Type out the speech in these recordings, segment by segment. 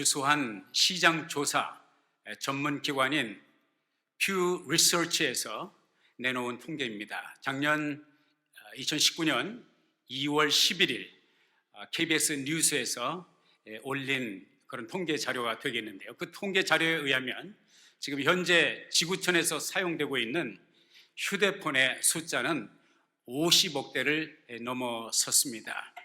유수한 시장 조사 전문 기관인 퓨 리서치에서 내놓은 통계입니다. 작년 2019년 2월 11일 KBS 뉴스에서 올린 그런 통계 자료가 되겠는데요. 그 통계 자료에 의하면 지금 현재 지구촌에서 사용되고 있는 휴대폰의 숫자는 50억 대를 넘어섰습니다.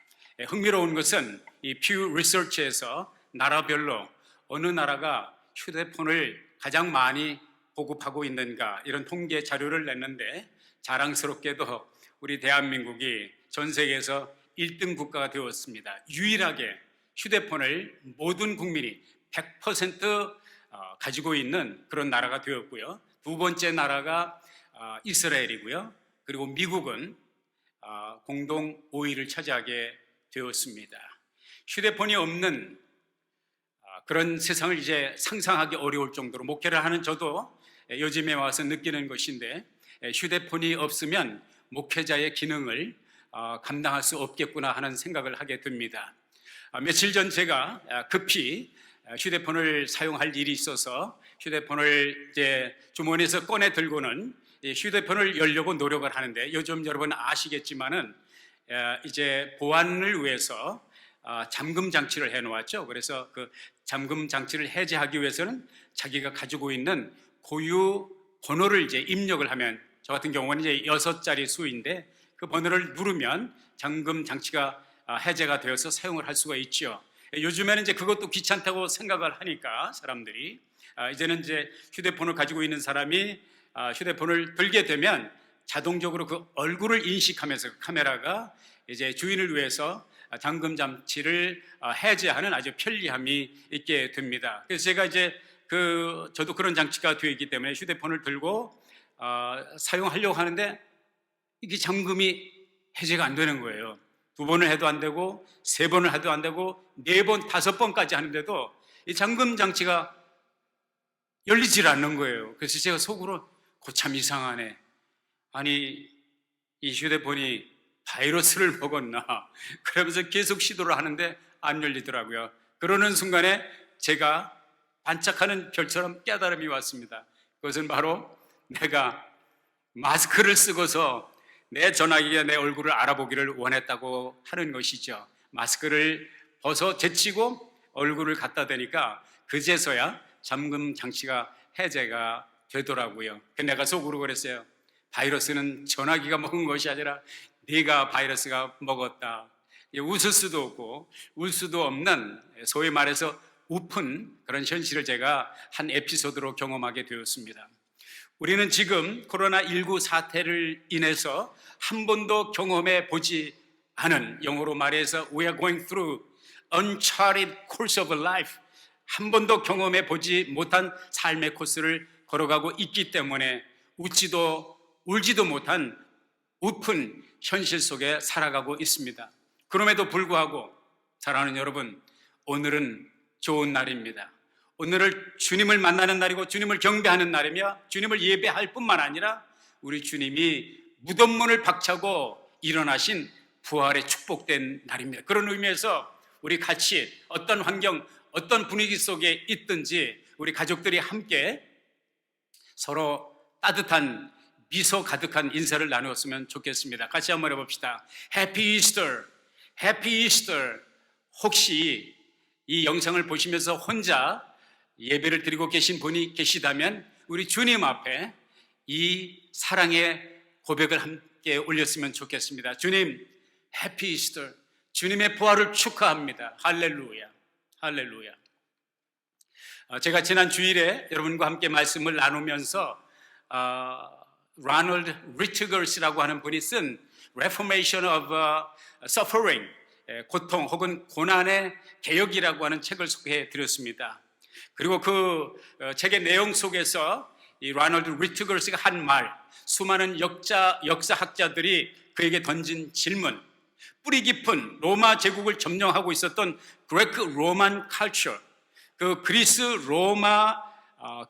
흥미로운 것은 이 퓨 리서치에서 나라별로 어느 나라가 휴대폰을 가장 많이 보급하고 있는가 이런 통계 자료를 냈는데, 자랑스럽게도 우리 대한민국이 전 세계에서 1등 국가가 되었습니다. 유일하게 휴대폰을 모든 국민이 100% 가지고 있는 그런 나라가 되었고요. 두 번째 나라가 이스라엘이고요. 그리고 미국은 공동 5위를 차지하게 되었습니다. 휴대폰이 없는 그런 세상을 이제 상상하기 어려울 정도로, 목회를 하는 저도 요즘에 와서 느끼는 것인데, 휴대폰이 없으면 목회자의 기능을 감당할 수 없겠구나 하는 생각을 하게 됩니다. 며칠 전 제가 급히 휴대폰을 사용할 일이 있어서 휴대폰을 이제 주머니에서 꺼내 들고는 휴대폰을 열려고 노력을 하는데, 요즘 여러분 아시겠지만은 이제 보안을 위해서 잠금 장치를 해놓았죠. 그래서 그 잠금 장치를 해제하기 위해서는 자기가 가지고 있는 고유 번호를 이제 입력을 하면, 저 같은 경우는 이제 6자리 수인데 그 번호를 누르면 잠금 장치가 해제가 되어서 사용을 할 수가 있죠. 요즘에는 이제 그것도 귀찮다고 생각을 하니까 사람들이 이제는 이제 휴대폰을 가지고 있는 사람이 휴대폰을 들게 되면 자동적으로 그 얼굴을 인식하면서 카메라가 이제 주인을 위해서 잠금 장치를 해제하는 아주 편리함이 있게 됩니다. 그래서 제가 이제 저도 그런 장치가 되어 있기 때문에 휴대폰을 들고 사용하려고 하는데 이게 잠금이 해제가 안 되는 거예요. 2번을 해도 안 되고 3번을 해도 안 되고 4번, 5번까지 하는데도 이 잠금 장치가 열리질 않는 거예요. 그래서 제가 속으로 참 이상하네. 아니, 이 휴대폰이 바이러스를 먹었나? 그러면서 계속 시도를 하는데 안 열리더라고요. 그러는 순간에 제가 반짝하는 별처럼 깨달음이 왔습니다. 그것은 바로 내가 마스크를 쓰고서 내 전화기가 내 얼굴을 알아보기를 원했다고 하는 것이죠. 마스크를 벗어 제치고 얼굴을 갖다 대니까 그제서야 잠금 장치가 해제가 되더라고요. 내가 속으로 그랬어요. 바이러스는 전화기가 먹은 것이 아니라 네가 바이러스가 먹었다. 웃을 수도 없고 울 수도 없는, 소위 말해서 우픈 그런 현실을 제가 한 에피소드로 경험하게 되었습니다. 우리는 지금 코로나19 사태를 인해서 한 번도 경험해 보지 않은, 영어로 말해서 We are going through uncharted course of life, 한 번도 경험해 보지 못한 삶의 코스를 걸어가고 있기 때문에 웃지도 울지도 못한 우픈 현실 속에 살아가고 있습니다. 그럼에도 불구하고 사랑하는 여러분, 오늘은 좋은 날입니다. 오늘을 주님을 만나는 날이고 주님을 경배하는 날이며 주님을 예배할 뿐만 아니라 우리 주님이 무덤문을 박차고 일어나신 부활의 축복된 날입니다. 그런 의미에서 우리 같이 어떤 환경, 어떤 분위기 속에 있든지 우리 가족들이 함께 서로 따뜻한 미소 가득한 인사를 나누었으면 좋겠습니다. 같이 한번 해봅시다. Happy Easter, Happy Easter. 혹시 이 영상을 보시면서 혼자 예배를 드리고 계신 분이 계시다면 우리 주님 앞에 이 사랑의 고백을 함께 올렸으면 좋겠습니다. 주님, 해피 이스터. 주님의 부활을 축하합니다. 할렐루야, 할렐루야. 제가 지난 주일에 여러분과 함께 말씀을 나누면서 라널드 리트거스라고 하는 분이 쓴 Reformation of Suffering, 고통 혹은 고난의 개혁이라고 하는 책을 소개해 드렸습니다. 그리고 그 책의 내용 속에서 이 라널드 리트거스가 한 말, 수많은 역사학자들이 그에게 던진 질문, 뿌리 깊은 로마 제국을 점령하고 있었던 그레크 로만 컬처, 그 그리스 로마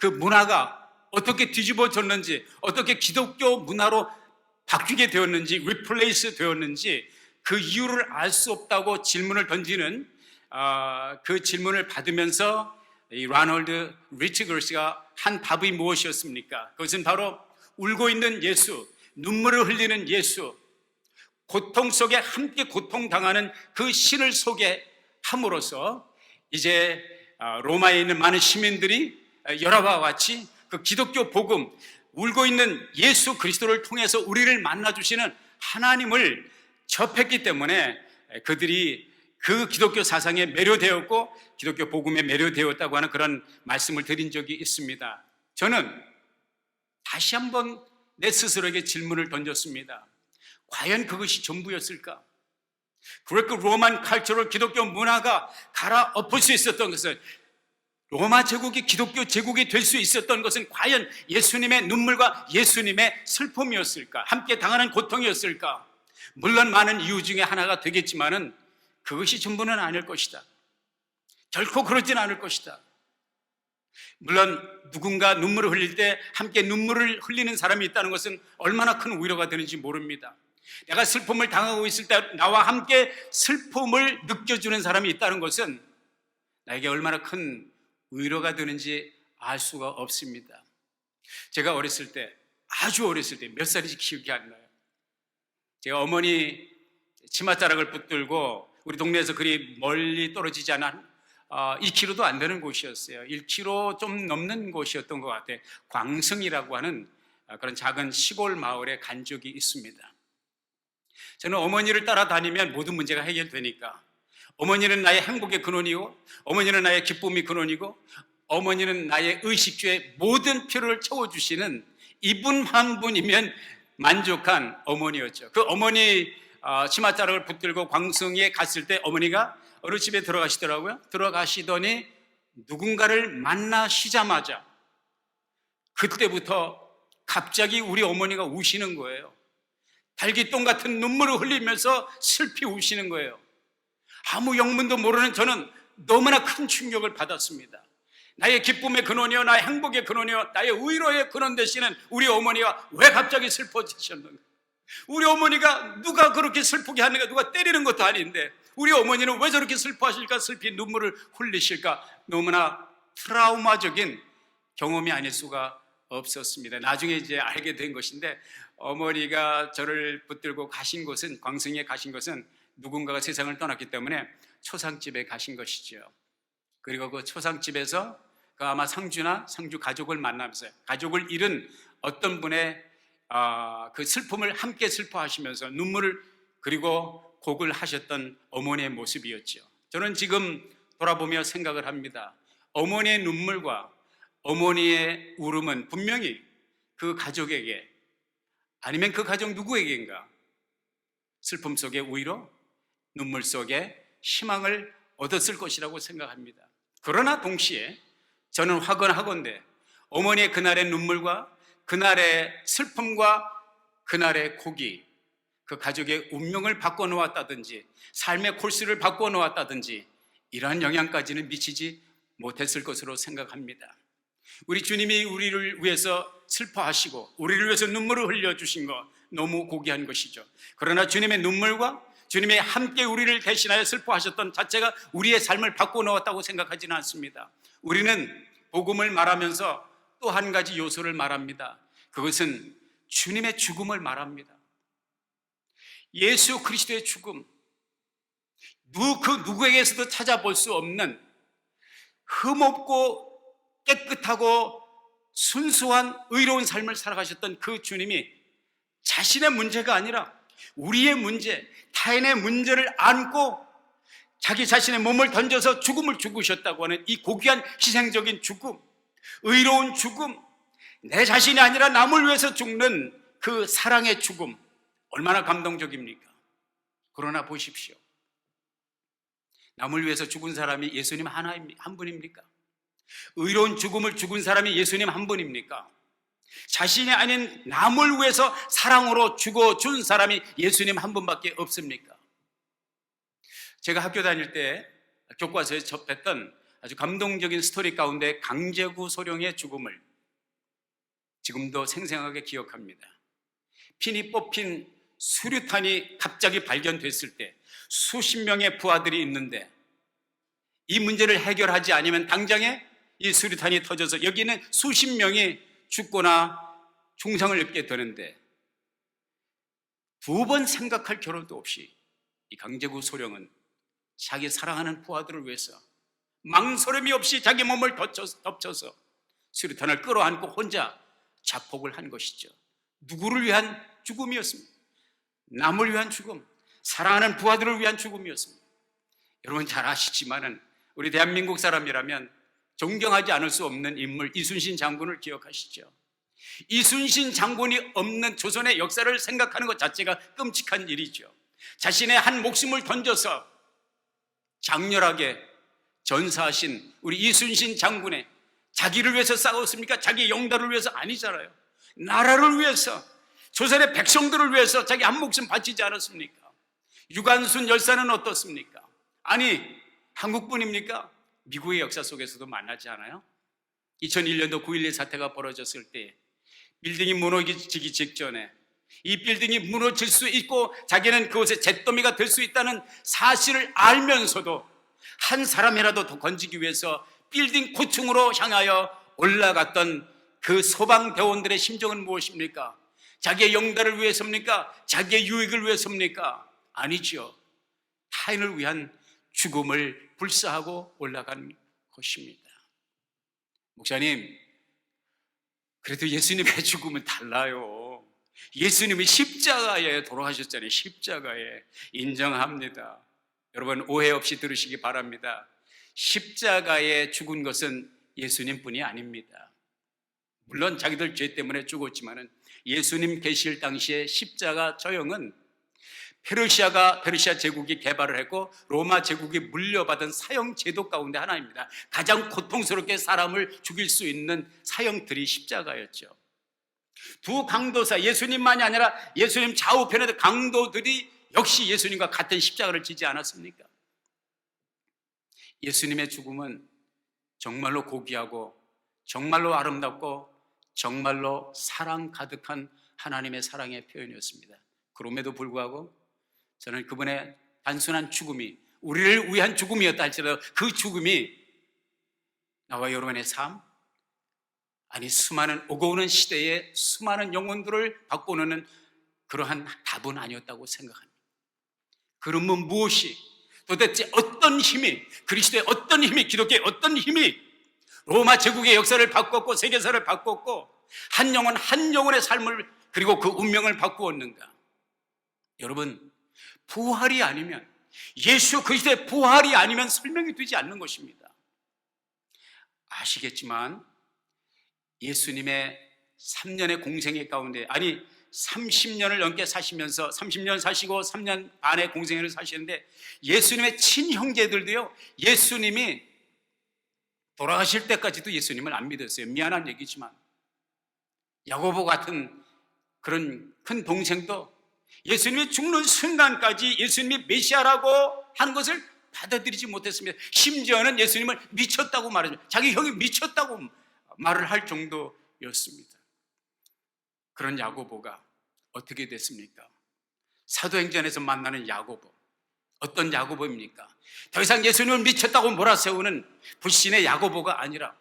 그 문화가 어떻게 뒤집어졌는지, 어떻게 기독교 문화로 바뀌게 되었는지, 리플레이스 되었는지 그 이유를 알 수 없다고 질문을 던지는 그 질문을 받으면서 이 라널드 리치거스가 한 답이 무엇이었습니까? 그것은 바로 울고 있는 예수, 눈물을 흘리는 예수, 고통 속에 함께 고통당하는 그 신을 소개함으로써 이제 로마에 있는 많은 시민들이 열화와 같이 그 기독교 복음, 울고 있는 예수 그리스도를 통해서 우리를 만나주시는 하나님을 접했기 때문에 그들이 그 기독교 사상에 매료되었고 기독교 복음에 매료되었다고 하는 그런 말씀을 드린 적이 있습니다. 저는 다시 한번 내 스스로에게 질문을 던졌습니다. 과연 그것이 전부였을까? 그리고 로만 칼처를 기독교 문화가 갈아엎을 수 있었던 것은, 로마 제국이 기독교 제국이 될 수 있었던 것은 과연 예수님의 눈물과 예수님의 슬픔이었을까? 함께 당하는 고통이었을까? 물론 많은 이유 중에 하나가 되겠지만은 그것이 전부는 아닐 것이다. 결코 그러진 않을 것이다. 물론 누군가 눈물을 흘릴 때 함께 눈물을 흘리는 사람이 있다는 것은 얼마나 큰 위로가 되는지 모릅니다. 내가 슬픔을 당하고 있을 때 나와 함께 슬픔을 느껴주는 사람이 있다는 것은 나에게 얼마나 큰 위로가 되는지 알 수가 없습니다. 제가 어렸을 때, 아주 어렸을 때, 몇 살인지 기억이 안 나요. 제가 어머니 치맛자락을 붙들고 우리 동네에서 그리 멀리 떨어지지 않은 2km도 안 되는 곳이었어요. 1km 좀 넘는 곳이었던 것 같아요. 광성이라고 하는 그런 작은 시골 마을에 간 적이 있습니다. 저는 어머니를 따라다니면 모든 문제가 해결되니까, 어머니는 나의 행복의 근원이고, 어머니는 나의 기쁨의 근원이고, 어머니는 나의 의식주의 모든 필요를 채워주시는 이분 한 분이면 만족한 어머니였죠. 그 어머니 치맛자락을 붙들고 광성에 갔을 때 어머니가 어느 집에 들어가시더라고요. 들어가시더니 누군가를 만나시자마자 그때부터 갑자기 우리 어머니가 우시는 거예요. 달기똥 같은 눈물을 흘리면서 슬피 우시는 거예요. 아무 영문도 모르는 저는 너무나 큰 충격을 받았습니다. 나의 기쁨의 근원이요, 나의 행복의 근원이요, 나의 위로의 근원 되시는 우리 어머니가 왜 갑자기 슬퍼지셨는가? 우리 어머니가 누가 그렇게 슬프게 하는가? 누가 때리는 것도 아닌데 우리 어머니는 왜 저렇게 슬퍼하실까? 슬피 눈물을 흘리실까? 너무나 트라우마적인 경험이 아닐 수가 없었습니다. 나중에 이제 알게 된 것인데, 어머니가 저를 붙들고 가신 곳은, 광성에 가신 것은 누군가가 세상을 떠났기 때문에 초상집에 가신 것이죠. 그리고 그 초상집에서 그 아마 상주나 상주 가족을 만나면서, 가족을 잃은 어떤 분의 그 슬픔을 함께 슬퍼하시면서 눈물을, 그리고 곡을 하셨던 어머니의 모습이었죠. 저는 지금 돌아보며 생각을 합니다. 어머니의 눈물과 어머니의 울음은 분명히 그 가족에게, 아니면 그 가족 누구에게인가 슬픔 속에 위로, 눈물 속에 희망을 얻었을 것이라고 생각합니다. 그러나 동시에 저는 확언하건대 어머니의 그날의 눈물과 그날의 슬픔과 그날의 곡이 그 가족의 운명을 바꿔놓았다든지 삶의 코스를 바꿔놓았다든지 이러한 영향까지는 미치지 못했을 것으로 생각합니다. 우리 주님이 우리를 위해서 슬퍼하시고 우리를 위해서 눈물을 흘려주신 것 너무 고귀한 것이죠. 그러나 주님의 눈물과 주님이 함께 우리를 대신하여 슬퍼하셨던 자체가 우리의 삶을 바꿔놓았다고 생각하지는 않습니다. 우리는 복음을 말하면서 또 한 가지 요소를 말합니다. 그것은 주님의 죽음을 말합니다. 예수 그리스도의 죽음, 그 누구에게서도 찾아볼 수 없는 흠없고 깨끗하고 순수한 의로운 삶을 살아가셨던 그 주님이 자신의 문제가 아니라 우리의 문제, 타인의 문제를 안고 자기 자신의 몸을 던져서 죽음을 죽으셨다고 하는 이 고귀한 희생적인 죽음, 의로운 죽음, 내 자신이 아니라 남을 위해서 죽는 그 사랑의 죽음, 얼마나 감동적입니까? 그러나 보십시오, 남을 위해서 죽은 사람이 예수님 한 분입니까? 의로운 죽음을 죽은 사람이 예수님 한 분입니까? 자신이 아닌 남을 위해서 사랑으로 죽어준 사람이 예수님 한 분밖에 없습니까? 제가 학교 다닐 때 교과서에 접했던 아주 감동적인 스토리 가운데 강제구 소령의 죽음을 지금도 생생하게 기억합니다. 핀이 뽑힌 수류탄이 갑자기 발견됐을 때 수십 명의 부하들이 있는데 이 문제를 해결하지 않으면 당장에 이 수류탄이 터져서 여기는 수십 명이 죽거나 중상을 입게 되는데, 두 번 생각할 겨를도 없이 이 강제구 소령은 자기 사랑하는 부하들을 위해서 망설임이 없이 자기 몸을 덮쳐서 수류탄을 끌어안고 혼자 자폭을 한 것이죠. 누구를 위한 죽음이었습니다. 남을 위한 죽음, 사랑하는 부하들을 위한 죽음이었습니다. 여러분 잘 아시지만은 우리 대한민국 사람이라면 존경하지 않을 수 없는 인물 이순신 장군을 기억하시죠? 이순신 장군이 없는 조선의 역사를 생각하는 것 자체가 끔찍한 일이죠. 자신의 한 목숨을 던져서 장렬하게 전사하신 우리 이순신 장군의, 자기를 위해서 싸웠습니까? 자기 영달을 위해서? 아니잖아요. 나라를 위해서, 조선의 백성들을 위해서 자기 한 목숨 바치지 않았습니까? 유관순 열사는 어떻습니까? 아니, 한국뿐입니까? 미국의 역사 속에서도 만나지 않아요? 2001년도 9.11 사태가 벌어졌을 때 빌딩이 무너지기 직전에 이 빌딩이 무너질 수 있고 자기는 그곳에 잿더미가 될 수 있다는 사실을 알면서도 한 사람이라도 더 건지기 위해서 빌딩 고층으로 향하여 올라갔던 그 소방대원들의 심정은 무엇입니까? 자기의 영달을 위해서입니까? 자기의 유익을 위해서입니까? 아니죠. 타인을 위한 죽음을 불사하고 올라간 것입니다. 목사님, 그래도 예수님의 죽음은 달라요. 예수님이 십자가에 돌아가셨잖아요. 십자가에. 인정합니다. 여러분 오해 없이 들으시기 바랍니다. 십자가에 죽은 것은 예수님뿐이 아닙니다. 물론 자기들 죄 때문에 죽었지만은 예수님 계실 당시에 십자가 처형은 페르시아 제국이 개발을 했고 로마 제국이 물려받은 사형 제도 가운데 하나입니다. 가장 고통스럽게 사람을 죽일 수 있는 사형들이 십자가였죠. 두 강도사, 예수님만이 아니라 예수님 좌우편의 강도들이 역시 예수님과 같은 십자가를 지지 않았습니까? 예수님의 죽음은 정말로 고귀하고 정말로 아름답고 정말로 사랑 가득한 하나님의 사랑의 표현이었습니다. 그럼에도 불구하고 저는 그분의 단순한 죽음이 우리를 위한 죽음이었다 할지라도 그 죽음이 나와 여러분의 삶, 아니 수많은 오고 오는 시대의 수많은 영혼들을 바꿔놓는 그러한 답은 아니었다고 생각합니다. 그러면 무엇이, 도대체 어떤 힘이, 그리스도의 어떤 힘이, 기독교의 어떤 힘이 로마 제국의 역사를 바꿨고 세계사를 바꿨고 한 영혼 한 영혼의 삶을 그리고 그 운명을 바꾸었는가? 여러분, 부활이 아니면, 예수 그리스도의 부활이 아니면 설명이 되지 않는 것입니다. 아시겠지만 예수님의 3년의 공생애 가운데, 아니 30년을 넘게 사시면서 30년 사시고 3년 반의 공생애를 사시는데 예수님의 친형제들도요, 예수님이 돌아가실 때까지도 예수님을 안 믿었어요. 미안한 얘기지만 야고보 같은 그런 큰 동생도 예수님이 죽는 순간까지 예수님이 메시아라고 하는 것을 받아들이지 못했습니다. 심지어는 예수님을 미쳤다고 말하죠. 자기 형이 미쳤다고 말을 할 정도였습니다. 그런 야고보가 어떻게 됐습니까? 사도행전에서 만나는 야고보, 어떤 야고보입니까? 더 이상 예수님을 미쳤다고 몰아세우는 불신의 야고보가 아니라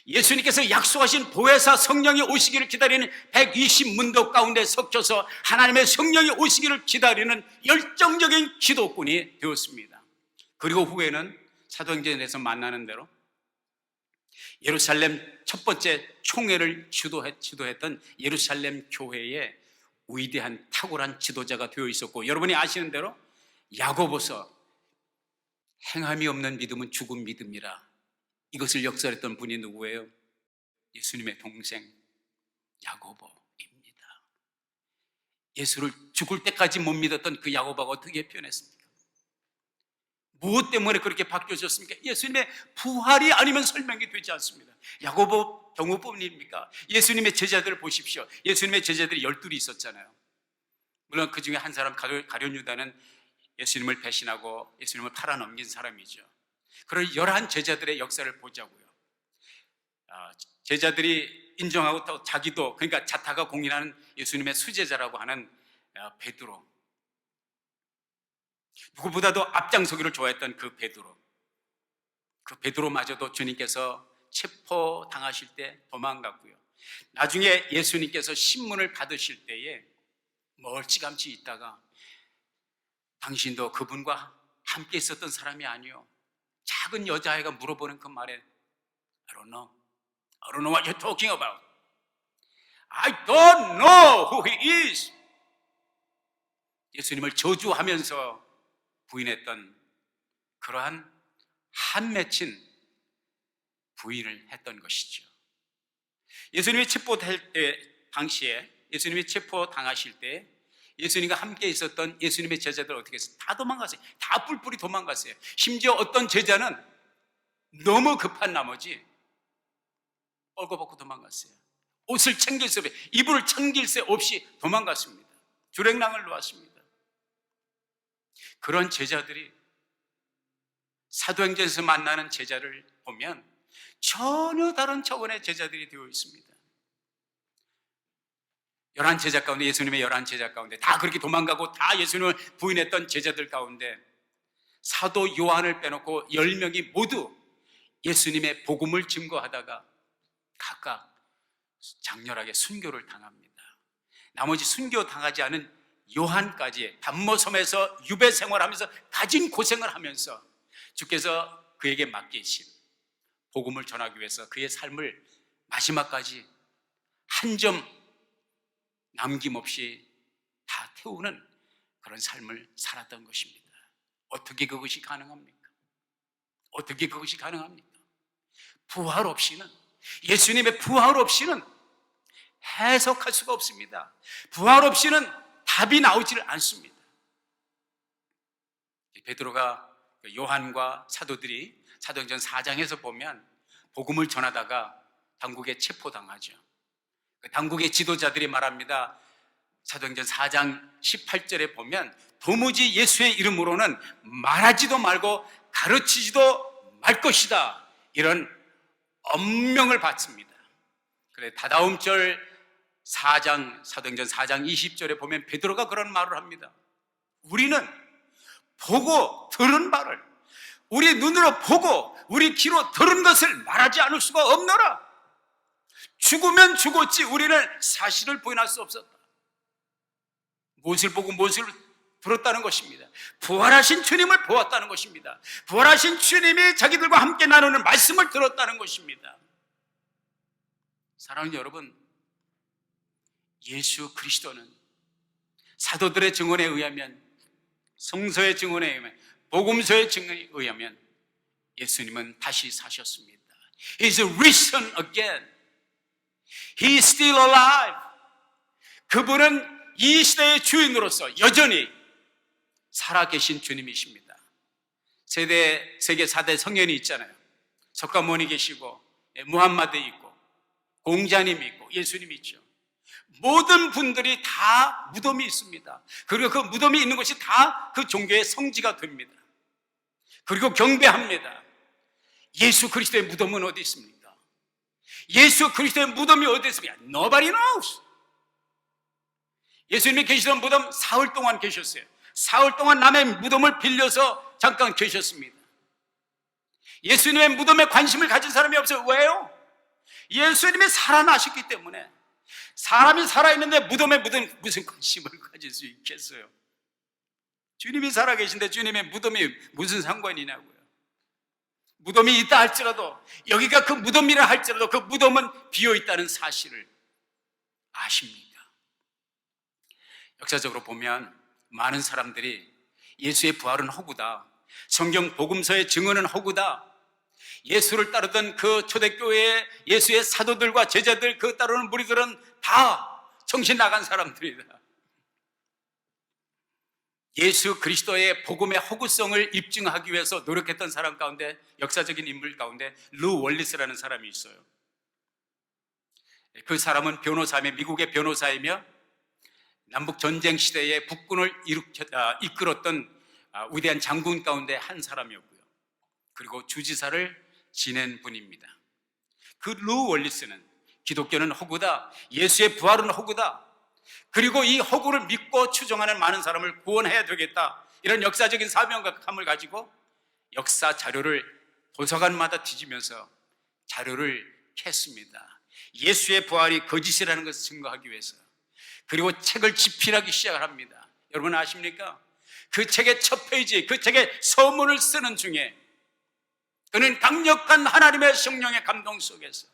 예수님께서 약속하신 보혜사 성령이 오시기를 기다리는 120문도 가운데 섞여서 하나님의 성령이 오시기를 기다리는 열정적인 기도꾼이 되었습니다. 그리고 후에는 사도행전에서 만나는 대로 예루살렘 첫 번째 총회를 주도했던 예루살렘 교회의 위대한 탁월한 지도자가 되어 있었고, 여러분이 아시는 대로 야고보서 행함이 없는 믿음은 죽은 믿음이라, 이것을 역설했던 분이 누구예요? 예수님의 동생 야고보입니다. 예수를 죽을 때까지 못 믿었던 그 야고보가 어떻게 표현했습니까? 무엇 때문에 그렇게 바뀌어졌습니까? 예수님의 부활이 아니면 설명이 되지 않습니다. 야고보 경우뿐입니까? 예수님의 제자들을 보십시오. 예수님의 제자들이 12이 있었잖아요. 물론 그 중에 한 사람 가룟 유다는 예수님을 배신하고 예수님을 팔아넘긴 사람이죠. 그런 11 제자들의 역사를 보자고요. 제자들이 인정하고 또 자기도, 그러니까 자타가 공인하는 예수님의 수제자라고 하는 베드로, 누구보다도 앞장서기를 좋아했던 그 베드로마저도 주님께서 체포당하실 때 도망갔고요. 나중에 예수님께서 신문을 받으실 때에 멀찌감치 있다가 당신도 그분과 함께 있었던 사람이 아니요, 작은 여자아이가 물어보는 그 말에 I don't know what you're talking about. I don't know who he is. 예수님을 저주하면서 부인했던 그러한 한 맺힌 부인을 했던 것이죠. 예수님이 체포될 때 당시에, 예수님이 체포당하실 때 예수님과 함께 있었던 예수님의 제자들 어떻게 했어요? 다 도망갔어요. 다 뿔뿔이 도망갔어요. 심지어 어떤 제자는 너무 급한 나머지 뻘거벗고 도망갔어요. 옷을 챙길 새 없이, 이불을 챙길 새 없이 도망갔습니다. 주랭랑을 놓았습니다. 그런 제자들이 사도행전에서 만나는 제자를 보면 전혀 다른 차원의 제자들이 되어 있습니다. 11제자 가운데, 예수님의 11제자 가운데 다 그렇게 도망가고 다 예수님을 부인했던 제자들 가운데 사도 요한을 빼놓고 10명이 모두 예수님의 복음을 증거하다가 각각 장렬하게 순교를 당합니다. 나머지 순교 당하지 않은 요한까지 단모섬에서 유배 생활하면서 가진 고생을 하면서 주께서 그에게 맡기신 복음을 전하기 위해서 그의 삶을 마지막까지 한 점 남김없이 다 태우는 그런 삶을 살았던 것입니다. 어떻게 그것이 가능합니까? 어떻게 그것이 가능합니까? 부활 없이는, 예수님의 부활 없이는 해석할 수가 없습니다. 부활 없이는 답이 나오지를 않습니다. 베드로가 요한과 사도들이 사도행전 4장에서 보면 복음을 전하다가 당국에 체포당하죠. 당국의 지도자들이 말합니다. 사도행전 4장 18절에 보면 도무지 예수의 이름으로는 말하지도 말고 가르치지도 말 것이다, 이런 엄명을 받습니다. 그래, 다다음 절 4장, 사도행전 4장 20절에 보면 베드로가 그런 말을 합니다. 우리는 보고 들은 바를, 우리 눈으로 보고 우리 귀로 들은 것을 말하지 않을 수가 없노라. 죽으면 죽었지 우리는 사실을 부인할 수 없었다. 무엇을 보고 무엇을 들었다는 것입니다. 부활하신 주님을 보았다는 것입니다. 부활하신 주님이 자기들과 함께 나누는 말씀을 들었다는 것입니다. 사랑하는 여러분, 예수 그리스도는 사도들의 증언에 의하면, 성서의 증언에 의하면, 복음서의 증언에 의하면 예수님은 다시 사셨습니다. He is risen again. He is still alive. 그분은 이 시대의 주인으로서 여전히 살아계신 주님이십니다. 세계 4대 성현이 있잖아요. 석가모니 계시고, 무함마드 있고, 공자님 있고, 예수님 있죠. 모든 분들이 다 무덤이 있습니다. 그리고 그 무덤이 있는 것이 다 그 종교의 성지가 됩니다. 그리고 경배합니다. 예수 그리스도의 무덤은 어디 있습니까? 예수 그리스도의 무덤이 어디 있습니까? Nobody knows. 예수님이 계시던 무덤 사흘 동안 계셨어요. 사흘 동안 남의 무덤을 빌려서 잠깐 계셨습니다. 예수님의 무덤에 관심을 가진 사람이 없어요. 왜요? 예수님이 살아나셨기 때문에. 사람이 살아있는데 무덤에 무슨 관심을 가질 수 있겠어요? 주님이 살아계신데 주님의 무덤이 무슨 상관이냐고요. 무덤이 있다 할지라도, 여기가 그 무덤이라 할지라도 그 무덤은 비어있다는 사실을 아십니까? 역사적으로 보면 많은 사람들이 예수의 부활은 허구다, 성경 복음서의 증언은 허구다, 예수를 따르던 그 초대교회의 예수의 사도들과 제자들, 그 따르는 무리들은 다 정신 나간 사람들이다. 예수 그리스도의 복음의 허구성을 입증하기 위해서 노력했던 사람 가운데, 역사적인 인물 가운데 루 월리스라는 사람이 있어요. 그 사람은 변호사이며, 미국의 변호사이며 남북전쟁 시대에 북군을 이끌었던 위대한 장군 가운데 한 사람이었고요. 그리고 주지사를 지낸 분입니다. 그 루 월리스는 기독교는 허구다, 예수의 부활은 허구다, 그리고 이 허구를 믿고 추종하는 많은 사람을 구원해야 되겠다, 이런 역사적인 사명감을 가지고 역사 자료를 도서관마다 뒤지면서 자료를 캤습니다. 예수의 부활이 거짓이라는 것을 증거하기 위해서. 그리고 책을 집필하기 시작을 합니다. 여러분 아십니까? 그 책의 첫 페이지, 그 책의 서문을 쓰는 중에 그는 강력한 하나님의 성령의 감동 속에서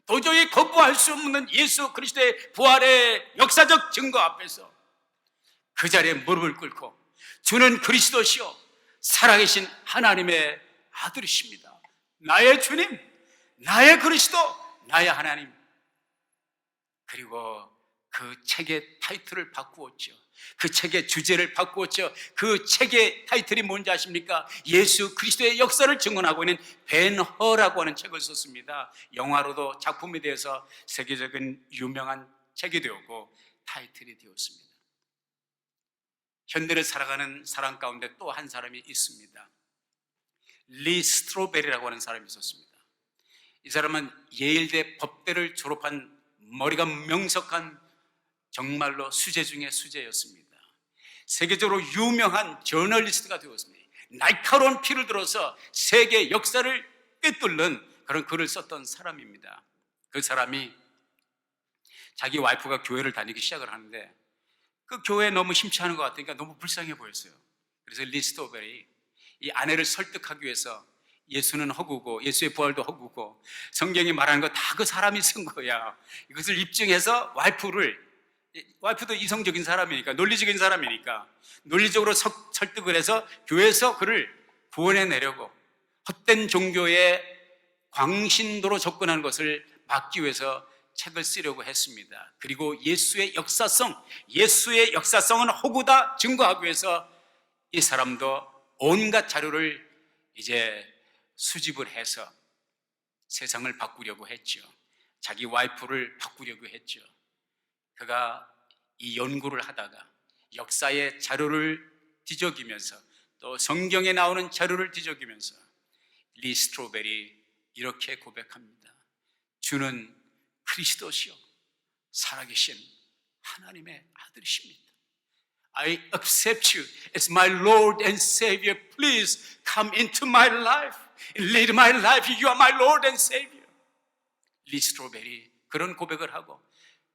도저히 거부할 수 없는 예수 그리스도의 부활의 역사적 증거 앞에서 그 자리에 무릎을 꿇고 주는 그리스도시요 살아계신 하나님의 아들이십니다, 나의 주님, 나의 그리스도, 나의 하나님. 그리고 그 책의 타이틀을 바꾸었죠. 그 책의 주제를 바꾸었죠. 그 책의 타이틀이 뭔지 아십니까? 예수 그리스도의 역사를 증언하고 있는 벤허라고 하는 책을 썼습니다. 영화로도 작품에 대해서 세계적인 유명한 책이 되었고 타이틀이 되었습니다. 현대를 살아가는 사람 가운데 또 한 사람이 있습니다. 리 스트로베리라고 하는 사람이 있었습니다. 이 사람은 예일대 법대를 졸업한 머리가 명석한 정말로 수재 중에 수재였습니다. 세계적으로 유명한 저널리스트가 되었습니다. 날카로운 피를 들어서 세계 역사를 꿰뚫는 그런 글을 썼던 사람입니다. 그 사람이 자기 와이프가 교회를 다니기 시작을 하는데 그 교회에 너무 심취하는 것 같으니까 너무 불쌍해 보였어요. 그래서 리 스트로베리, 이 아내를 설득하기 위해서 예수는 허구고 예수의 부활도 허구고 성경이 말하는 거 다 그 사람이 쓴 거야, 이것을 입증해서 와이프도 이성적인 사람이니까, 논리적인 사람이니까 논리적으로 설득을 해서 교회에서 그를 구원해내려고 헛된 종교의 광신도로 접근하는 것을 막기 위해서 책을 쓰려고 했습니다. 그리고 예수의 역사성은 허구다 증거하기 위해서 이 사람도 온갖 자료를 이제 수집을 해서 세상을 바꾸려고 했죠. 자기 와이프를 바꾸려고 했죠. 그가 이 연구를 하다가 역사의 자료를 뒤적이면서 또 성경에 나오는 자료를 뒤적이면서 리 스트로베리 이렇게 고백합니다. 주는 그리스도시요 살아계신 하나님의 아들이십니다. I accept you as my Lord and Savior. Please come into my life and lead my life. You are my Lord and Savior. 리 스트로베리 그런 고백을 하고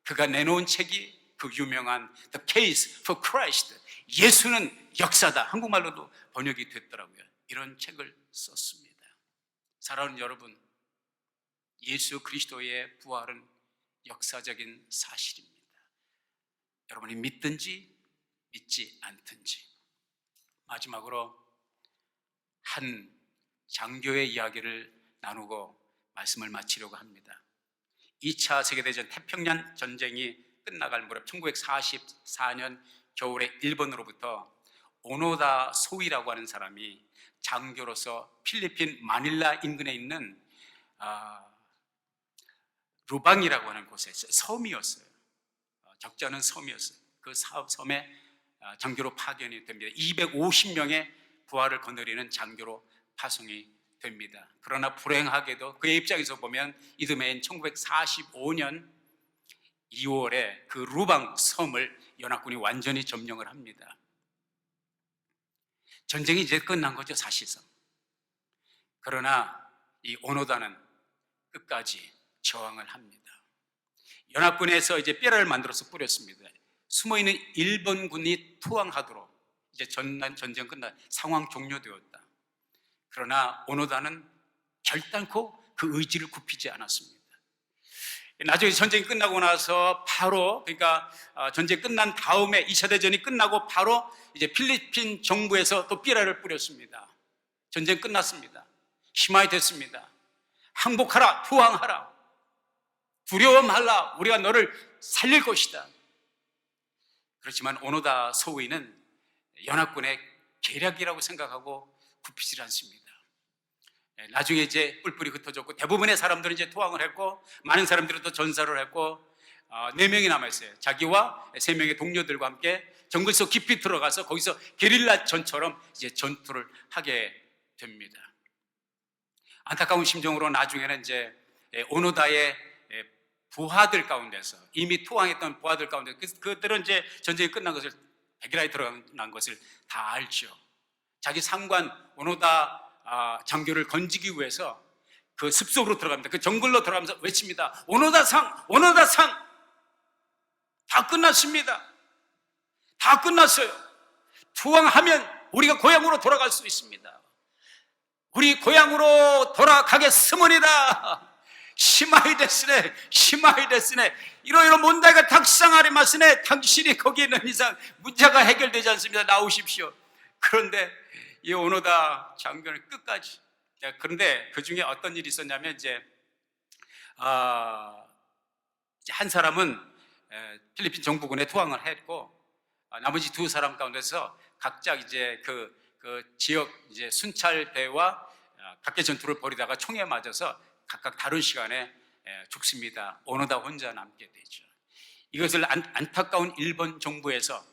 그가 내놓은 책이 그 유명한 The Case for Christ, 예수는 역사다, 한국말로도 번역이 됐더라고요. 이런 책을 썼습니다. 사랑하는 여러분, 예수 그리스도의 부활은 역사적인 사실입니다. 여러분이 믿든지 믿지 않든지. 마지막으로 한 장교의 이야기를 나누고 말씀을 마치려고 합니다. 2차 세계대전 태평양 전쟁이 끝나갈 무렵 1944년 겨울에 일본으로부터 오노다 소이라고 하는 사람이 장교로서 필리핀 마닐라 인근에 있는 루방이라고 하는 곳에 섬이었어요. 적잖은 섬이었어요. 그 섬에 장교로 파견이 됩니다. 250명의 부하를 거느리는 장교로 파송이 됩니다. 그러나 불행하게도 그의 입장에서 보면 이듬해인 1945년 2월에 그 루방 섬을 연합군이 완전히 점령을 합니다. 전쟁이 이제 끝난 거죠, 사실상. 그러나 이 오노다는 끝까지 저항을 합니다. 연합군에서 이제 뼈를 만들어서 뿌렸습니다. 숨어있는 일본군이 투항하도록 이제 전쟁 끝나 상황 종료되었다. 그러나 오노다는 결단코 그 의지를 굽히지 않았습니다. 나중에 전쟁이 끝나고 나서 바로, 그러니까 전쟁 끝난 다음에 2차 대전이 끝나고 바로 이제 필리핀 정부에서 또 삐라를 뿌렸습니다. 전쟁 끝났습니다. 심하게 됐습니다. 항복하라, 투항하라, 두려워 말라, 우리가 너를 살릴 것이다. 그렇지만 오노다 소위는 연합군의 계략이라고 생각하고 굽히질 않습니다. 나중에 이제 뿔뿔이 흩어졌고 대부분의 사람들은 이제 투항을 했고 많은 사람들은 또 전사를 했고 4명이 남아있어요. 자기와 3명의 동료들과 함께 정글 속 깊이 들어가서 거기서 게릴라 전처럼 이제 전투를 하게 됩니다. 안타까운 심정으로 나중에는 이제 오노다의 부하들 가운데서, 이미 투항했던 부하들 가운데, 그들은 이제 전쟁이 끝난 것을, 백일하에 들어간 것을 다 알죠. 자기 상관 오노다 장교를 건지기 위해서 그 습속으로 들어갑니다. 그 정글로 들어가면서 외칩니다. 오노다 상, 오노다 상. 다 끝났습니다. 다 끝났어요. 투항하면 우리가 고향으로 돌아갈 수 있습니다. 우리 고향으로 돌아가겠으므리다. 시마이 데스네, 시마이 데스네. 이러이러 문제가 닥상하리 마스네. 당신이 거기 있는 이상 문제가 해결되지 않습니다. 나오십시오. 그런데 이 오노다 장교는 끝까지. 그런데 그 중에 어떤 일이 있었냐면 이제 한 사람은 필리핀 정부군에 투항을 했고, 나머지 두 사람 가운데서 각자 이제 그 지역 이제 순찰대와 각계 전투를 벌이다가 총에 맞아서 각각 다른 시간에 죽습니다. 오노다 혼자 남게 되죠. 이것을 안타까운 일본 정부에서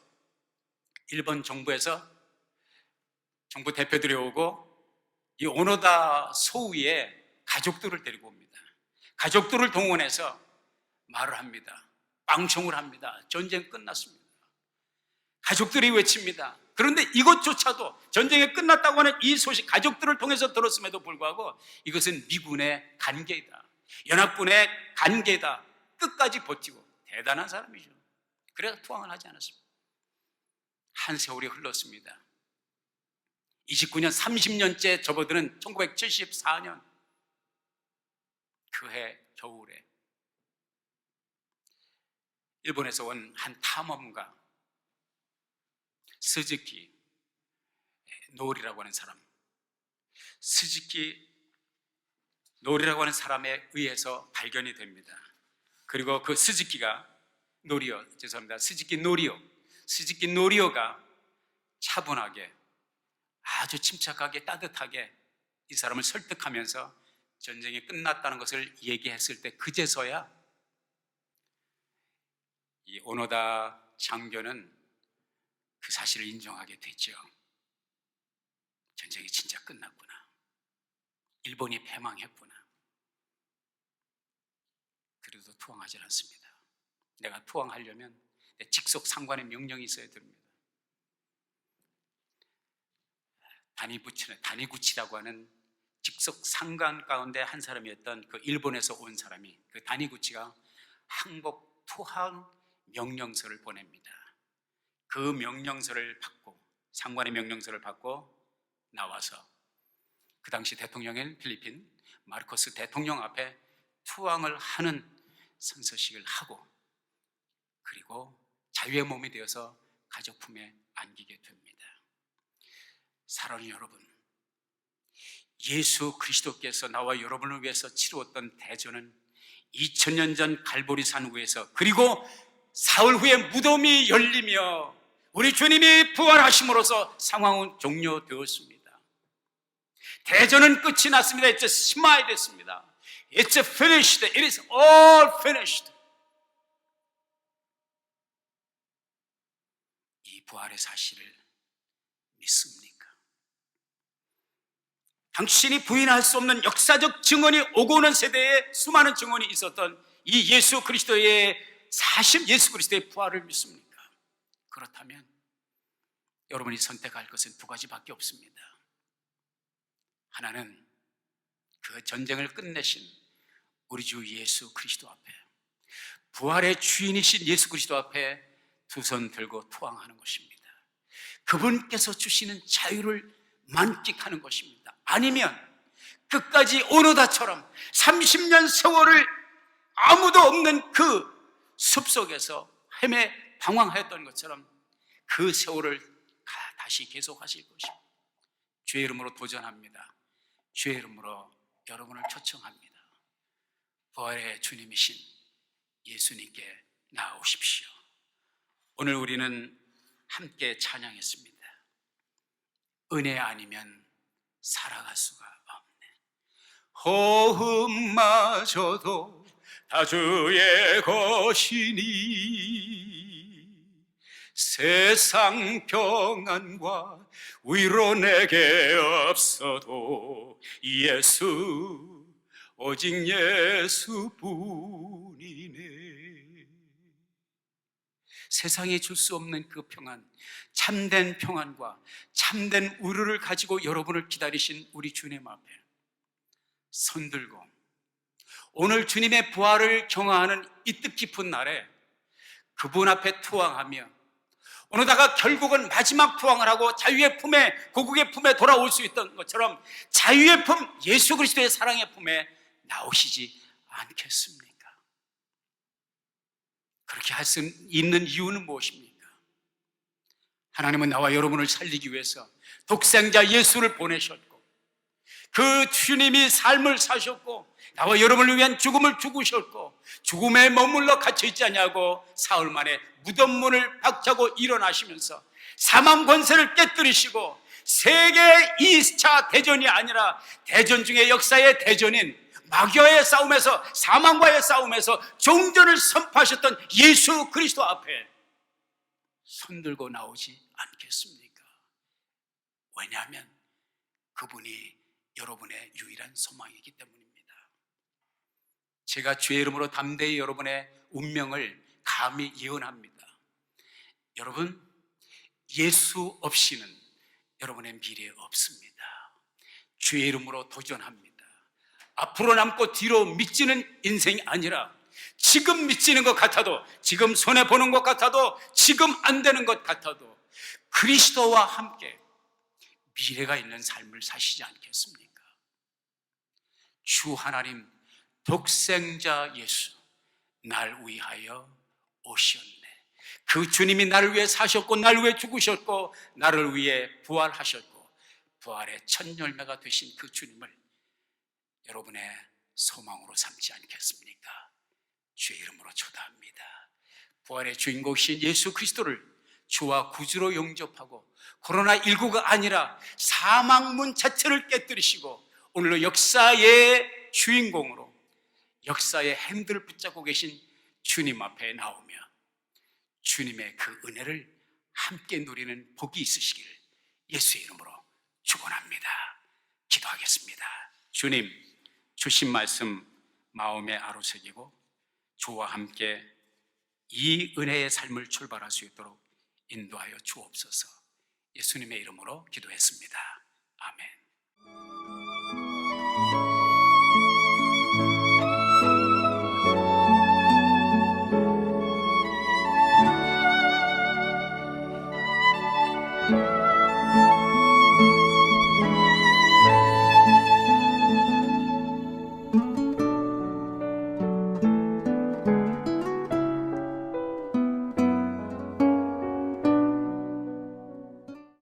정부 대표들이 오고 이 오노다 소위의 가족들을 데리고 옵니다. 가족들을 동원해서 말을 합니다. 방청을 합니다. 전쟁 끝났습니다. 가족들이 외칩니다. 그런데 이것조차도 전쟁이 끝났다고 하는 이 소식, 가족들을 통해서 들었음에도 불구하고 이것은 미군의 간계이다, 연합군의 간계다, 끝까지 버티고, 대단한 사람이죠. 그래서 투항을 하지 않았습니다. 한 세월이 흘렀습니다. 29년, 30년째 접어드는 1974년 그해 겨울에 일본에서 온 한 탐험가, 스즈키 노리라고 하는 사람, 스즈키 노리라고 하는 사람에 의해서 발견이 됩니다. 그리고 그 스즈키 노리오가 차분하게, 아주 침착하게, 따뜻하게 이 사람을 설득하면서 전쟁이 끝났다는 것을 얘기했을 때 그제서야 이 오노다 장교는 그 사실을 인정하게 됐죠. 전쟁이 진짜 끝났구나. 일본이 패망했구나. 그래도 투항하지 않습니다. 내가 투항하려면 내 직속 상관의 명령이 있어야 됩니다. 다니구치라고 하는 직속 상관 가운데 한 사람이었던 그 일본에서 온 사람이, 그 다니구치가 항복 투항 명령서를 보냅니다. 그 명령서를 받고, 상관의 명령서를 받고 나와서 그 당시 대통령인 필리핀 마르코스 대통령 앞에 투항을 하는 선서식을 하고, 그리고 자유의 몸이 되어서 가족 품에 안기게 됩니다. 사랑하는 여러분, 예수 그리스도께서 나와 여러분을 위해서 치루었던 대전은 2000년 전 갈보리산 위에서, 그리고 사흘 후에 무덤이 열리며 우리 주님이 부활하심으로써 상황은 종료되었습니다. 대전은 끝이 났습니다. It's smile 됐습니다. It's finished. It is all finished. 이 부활의 사실을 믿습니까? 당신이 부인할 수 없는 역사적 증언이 오고 오는 세대에 수많은 증언이 있었던 이 예수 그리스도의 사실, 예수 그리스도의 부활을 믿습니까? 그렇다면 여러분이 선택할 것은 두 가지밖에 없습니다. 하나는 그 전쟁을 끝내신 우리 주 예수 그리스도 앞에, 부활의 주인이신 예수 그리스도 앞에 두 손 들고 투항하는 것입니다. 그분께서 주시는 자유를 만끽하는 것입니다. 아니면 끝까지 오노다처럼 30년 세월을 아무도 없는 그 숲속에서 방황하였던 것처럼 그 세월을 다시 계속하실 것입니다. 주의 이름으로 도전합니다. 주의 이름으로 여러분을 초청합니다. 부활의 주님이신 예수님께 나아오십시오. 오늘 우리는 함께 찬양했습니다. 은혜 아니면 살아갈 수가 없네. 호흡마저도 다 주의 것이니 세상 평안과 위로 내게 없어도 예수 오직 예수뿐이네. 세상에 줄 수 없는 그 평안, 참된 평안과 참된 우르를 가지고 여러분을 기다리신 우리 주님 앞에 손들고 오늘 주님의 부활을 경화하는 이 뜻깊은 날에 그분 앞에 투항하며 어느다가 결국은 마지막 투항을 하고 자유의 품에, 고국의 품에 돌아올 수 있던 것처럼 자유의 품, 예수 그리스도의 사랑의 품에 나오시지 않겠습니까? 그렇게 할 수 있는 이유는 무엇입니까? 하나님은 나와 여러분을 살리기 위해서 독생자 예수를 보내셨고, 그 주님이 삶을 사셨고 나와 여러분을 위한 죽음을 죽으셨고, 죽음에 머물러 갇혀있지 않냐고 사흘 만에 무덤 문을 박차고 일어나시면서 사망 권세를 깨뜨리시고 세계 2차 대전이 아니라 대전 중에 역사의 대전인 마귀와의 싸움에서, 사망과의 싸움에서 종전을 선포하셨던 예수 그리스도 앞에 손들고 나오지 않겠습니까? 왜냐하면 그분이 여러분의 유일한 소망이기 때문입니다. 제가 주의 이름으로 담대히 여러분의 운명을 감히 예언합니다. 여러분, 예수 없이는 여러분의 미래 없습니다. 주의 이름으로 도전합니다. 앞으로 남고 뒤로 미치는 인생이 아니라 지금 미치는 것 같아도, 지금 손해보는 것 같아도, 지금 안 되는 것 같아도 그리스도와 함께 미래가 있는 삶을 사시지 않겠습니까? 주 하나님, 독생자 예수, 날 위하여 오셨네. 그 주님이 나를 위해 사셨고, 나를 위해 죽으셨고, 나를 위해 부활하셨고, 부활의 첫 열매가 되신 그 주님을 여러분의 소망으로 삼지 않겠습니까? 주의 이름으로 초대합니다. 부활의 주인공이신 예수 그리스도를 주와 구주로 영접하고 코로나19가 아니라 사망문 자체를 깨뜨리시고 오늘로 역사의 주인공으로 역사의 핸들을 붙잡고 계신 주님 앞에 나오며 주님의 그 은혜를 함께 누리는 복이 있으시길 예수의 이름으로 축원합니다. 기도하겠습니다. 주님, 주신 말씀 마음에 아로새기고 주와 함께 이 은혜의 삶을 출발할 수 있도록 인도하여 주옵소서. 예수님의 이름으로 기도했습니다. 아멘.